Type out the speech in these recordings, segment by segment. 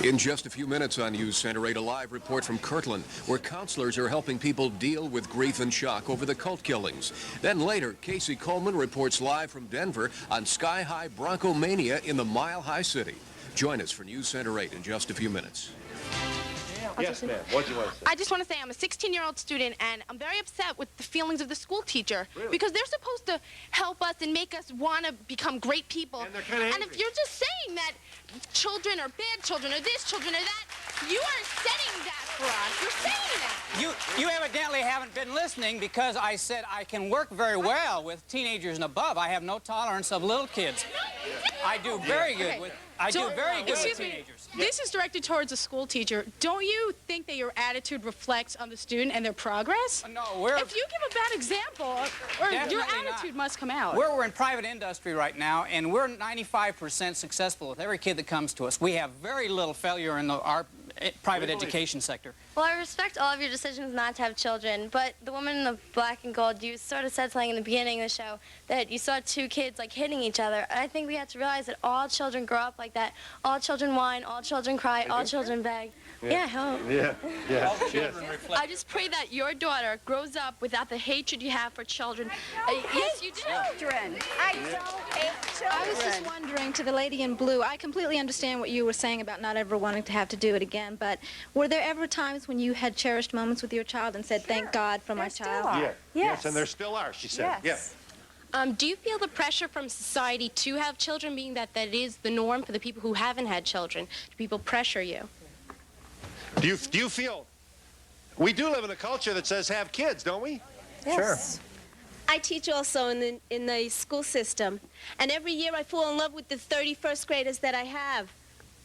In just a few minutes on News Center 8, a live report from Kirtland, where counselors are helping people deal with grief and shock over the cult killings. Then later, Casey Coleman reports live from Denver on sky-high Broncomania in the Mile High City. Join us for News Center 8 in just a few minutes. Yes, ma'am. What do you want to say? I just want to say I'm a 16-year-old student, and I'm very upset with the feelings of the school teacher. Really? Because they're supposed to help us and make us want to become great people. And they're kind of angry. And if you're just saying that children are bad children, or this, children are that, you aren't setting that for us. You're saying that. You evidently haven't been listening, because I said I can work very well with teenagers and above. I have no tolerance of little kids. I do very good with teenagers. This is directed towards a school teacher. Don't you think that your attitude reflects on the student and their progress? No, If you give a bad example, or your attitude must come out. We're in private industry right now, and we're 95% successful with every kid that comes to us. We have very little failure in our private education sector. Well, I respect all of your decisions not to have children, but the woman in the black and gold, you sort of said something in the beginning of the show that you saw two kids, like, hitting each other. And I think we have to realize that all children grow up like that. All children whine, all children cry, all children beg. Yeah, I hope. Yeah. All children reflect. I just pray that your daughter grows up without the hatred you have for children. Yes, you do. Children. I don't hate children. I was just wondering, to the lady in blue, I completely understand what you were saying about not ever wanting to have to do it again, but were there ever times when you had cherished moments with your child and said, thank God for my child? Yeah. Yes. And there still are, she said. Yes. Do you feel the pressure from society to have children, being that that is the norm for the people who haven't had children? Do people pressure you? Do you feel... We do live in a culture that says have kids, don't we? Yes. I teach also in the school system, and every year I fall in love with the 31st graders that I have.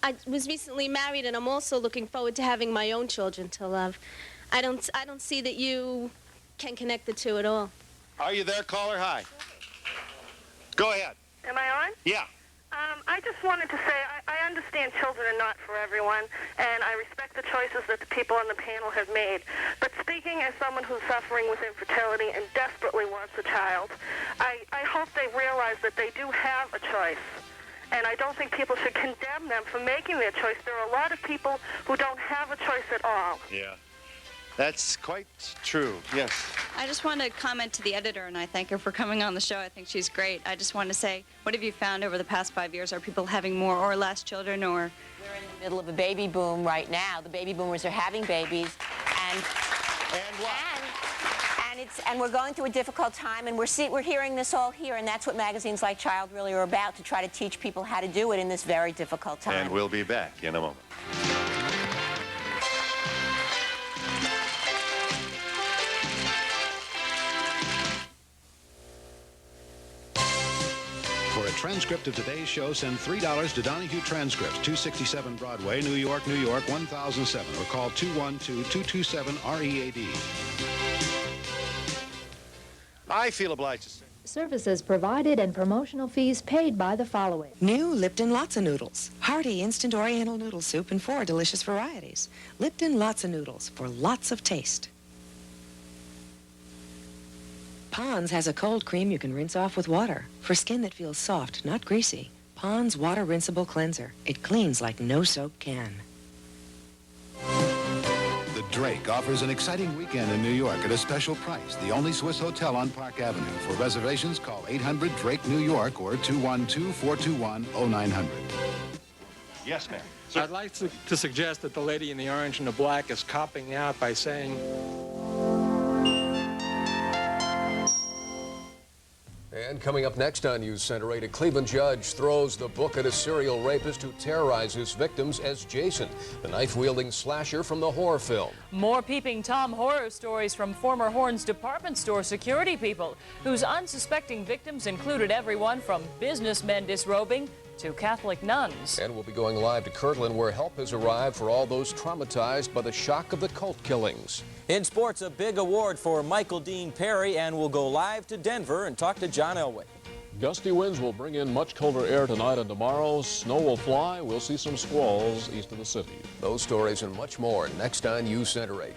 I was recently married, and I'm also looking forward to having my own children to love. I don't see that you can connect the two at all. Are you there, caller? Hi. Go ahead. Am I on? Yeah. I just wanted to say I understand children are not for everyone, and I respect the choices that the people on the panel have made. But speaking as someone who's suffering with infertility and desperately wants a child, I hope they realize that they do have a choice. And I don't think people should condemn them for making their choice. There are a lot of people who don't have a choice at all. Yeah. That's quite true, yes. I just want to comment to the editor, and I thank her for coming on the show. I think she's great. I just want to say, what have you found over the past 5 years? Are people having more or less children, or? We're in the middle of a baby boom right now. The baby boomers are having babies, and we're going through a difficult time, and we're hearing this all here, and that's what magazines like Child really are about, to try to teach people how to do it in this very difficult time. And we'll be back in a moment. For a transcript of today's show, send $3 to Donahue Transcripts, 267 Broadway, New York, New York, 1007, or call 212-227-READ. I feel obliged to say. Services provided and promotional fees paid by the following. New Lipton Lotsa Noodles. Hearty instant oriental noodle soup in 4 delicious varieties. Lipton Lotsa Noodles for lots of taste. Pond's has a cold cream you can rinse off with water for skin that feels soft, not greasy. Pond's Water Rinsable Cleanser. It cleans like no soap can. The Drake offers an exciting weekend in New York at a special price. The only Swiss hotel on Park Avenue. For reservations, call 800-DRAKE-NEW YORK or 212-421-0900. Yes, ma'am. I'd like to suggest that the lady in the orange and the black is copping out by saying... And coming up next on News Center 8, a Cleveland judge throws the book at a serial rapist who terrorized his victims as Jason, the knife-wielding slasher from the horror film. More Peeping Tom horror stories from former Horns department store security people, whose unsuspecting victims included everyone from businessmen disrobing to Catholic nuns. And we'll be going live to Kirtland, where help has arrived for all those traumatized by the shock of the cult killings. In sports, a big award for Michael Dean Perry, and we'll go live to Denver and talk to John Elway. Gusty winds will bring in much colder air tonight and tomorrow. Snow will fly. We'll see some squalls east of the city. Those stories and much more next on News Center 8.